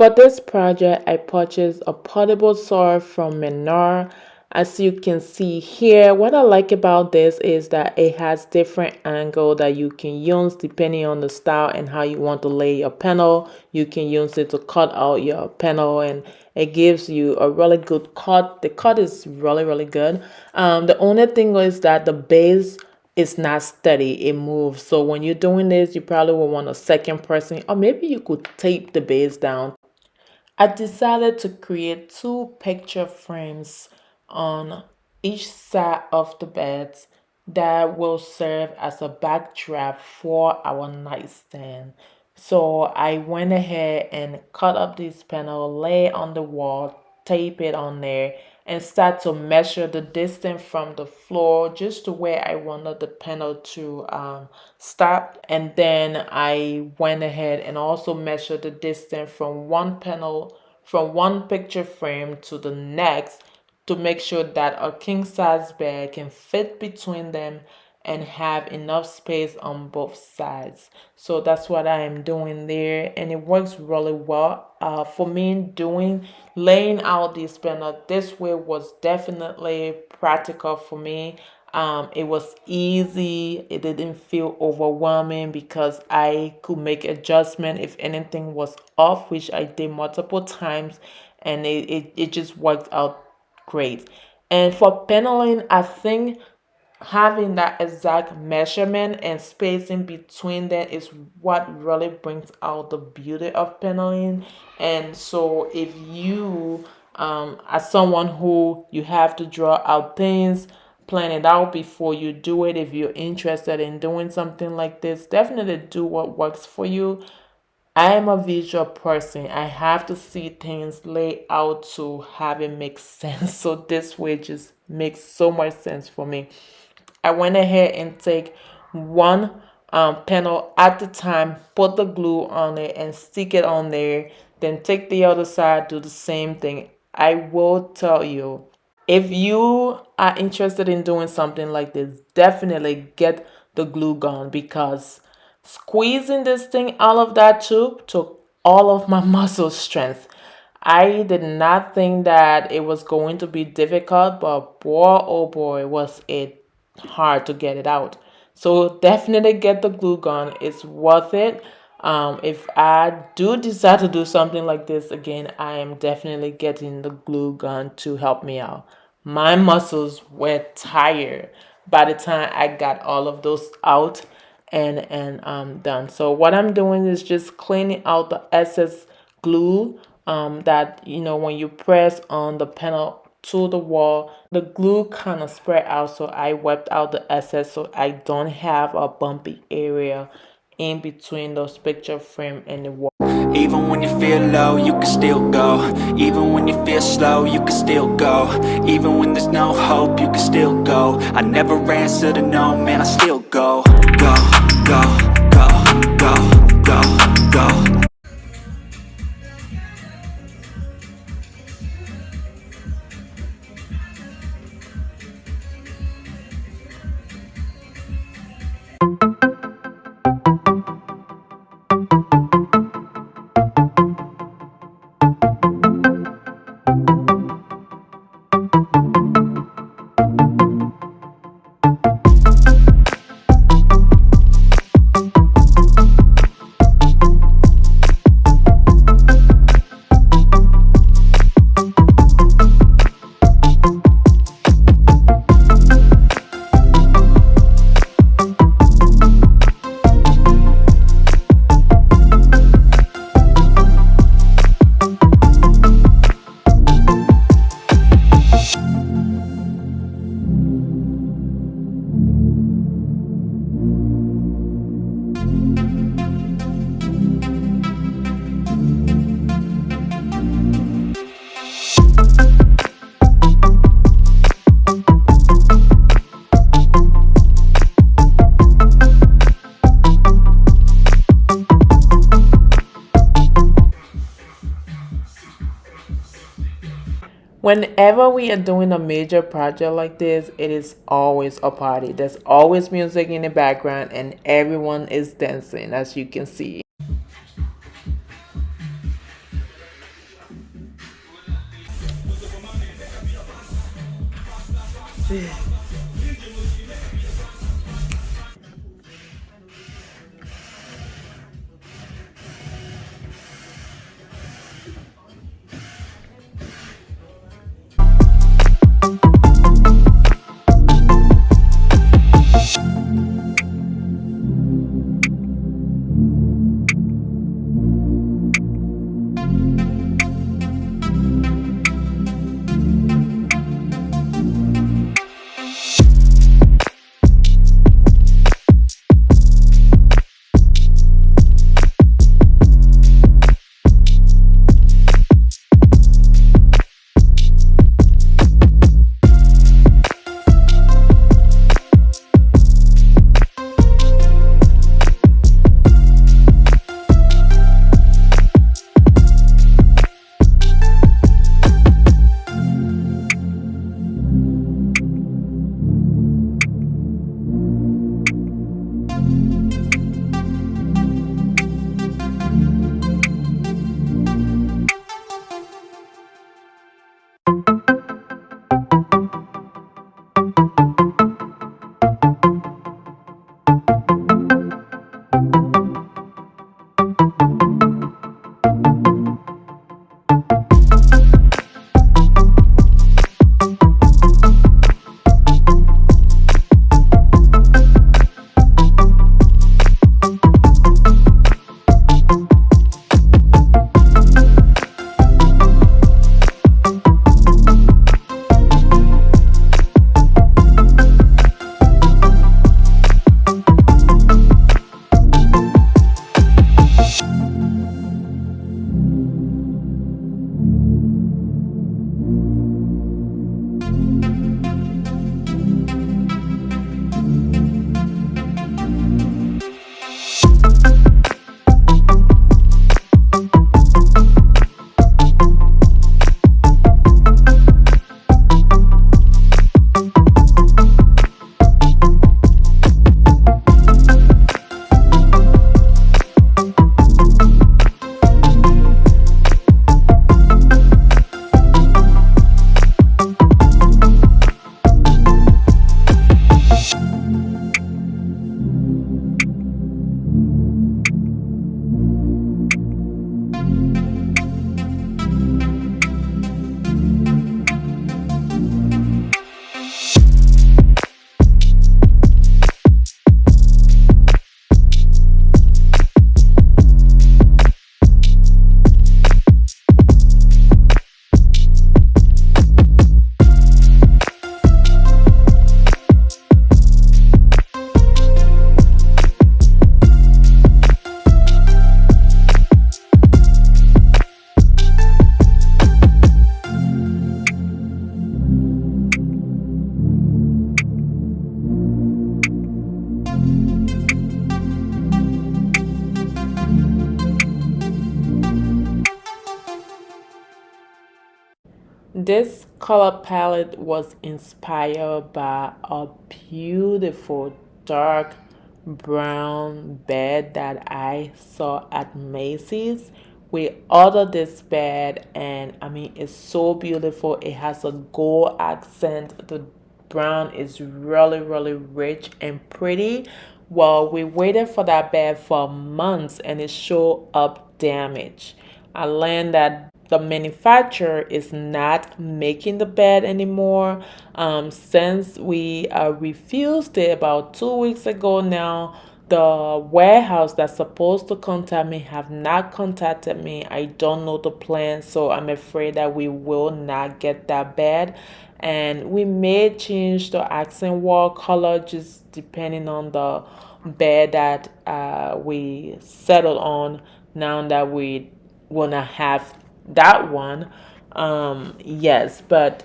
For this project, I purchased a portable saw from Menard. As you can see here, what I like about this is that it has different angle that you can use depending on the style and how you want to lay your panel. You can use it to cut out your panel, and it gives you a really good cut. The cut is really good. The only thing is that the base is not steady, it moves. So when you're doing this, you probably will want a second person, or maybe you could tape the base down. I decided to create two picture frames on each side of the bed that will serve as a backdrop for our nightstand. So I went ahead and cut up this panel, lay it on the wall, tape it on there, and start to measure the distance from the floor just to where I wanted the panel to stop. And then I went ahead and also measured the distance from one panel, from one picture frame to the next, to make sure that a king size bed can fit between them and have enough space on both sides. So that's what I am doing there, and it works really well. For me, doing laying out this panel this way was definitely practical for me. It was easy. It didn't feel overwhelming because I could make adjustment if anything was off, which I did multiple times, and it just worked out great. And for paneling, I think having that exact measurement and spacing between them is what really brings out the beauty of paneling. And so if you as someone who you have to draw out things, plan it out before you do it. If you're interested in doing something like this, definitely do what works for you. I am a visual person. I have to see things laid out to have it make sense. So this way just makes so much sense for me. I went ahead and take one panel at the time, put the glue on it and stick it on there. Then take the other side, do the same thing. I will tell you, if you are interested in doing something like this, definitely get the glue gun, because squeezing this thing out of that tube took all of my muscle strength. I did not think that it was going to be difficult, but boy, oh boy, was it hard to get it out. So definitely get the glue gun. It's worth it. If I do decide to do something like this again, I am definitely getting the glue gun to help me out. My muscles were tired by the time I got all of those out and done. So what I'm doing is just cleaning out the excess glue that when you press on the panel to the wall, the glue kind of spread out. So I wiped out the excess so I don't have a bumpy area in between those picture frame and the wall. Even when you feel low, you can still go. Even when you feel slow, you can still go. Even when there's no hope, you can still go. I never answer to no, man, I still go. Go, go, go, go, go, go. Whenever we are doing a major project like this, it is always a party. There's always music in the background and everyone is dancing, as you can see. This color palette was inspired by a beautiful dark brown bed that I saw at Macy's. We ordered this bed, and I mean, it's so beautiful. It has a gold accent. The brown is really, really rich and pretty. Well, we waited for that bed for months and it showed up damaged. I learned that the manufacturer is not making the bed anymore. Since we refused it about 2 weeks ago now, the warehouse that's supposed to contact me have not contacted me. I don't know the plan, so I'm afraid that we will not get that bed. And we may change the accent wall color just depending on the bed that we settle on now that we want to have that one. Yes, but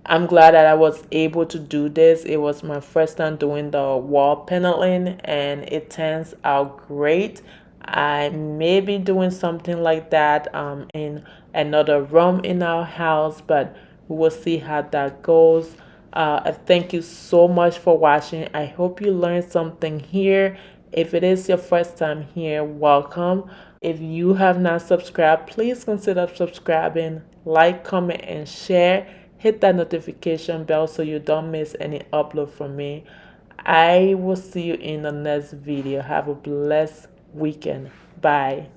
I'm glad that I was able to do this. It was my first time doing the wall paneling and it turns out great. I may be doing something like that in another room in our house, but we will see how that goes. Thank you so much for watching. I hope you learned something here. If it is your first time here, welcome. If you have not subscribed, please consider subscribing, like, comment, and share. hit that notification bell so you don't miss any upload from me. I will see you in the next video. Have a blessed weekend. Bye.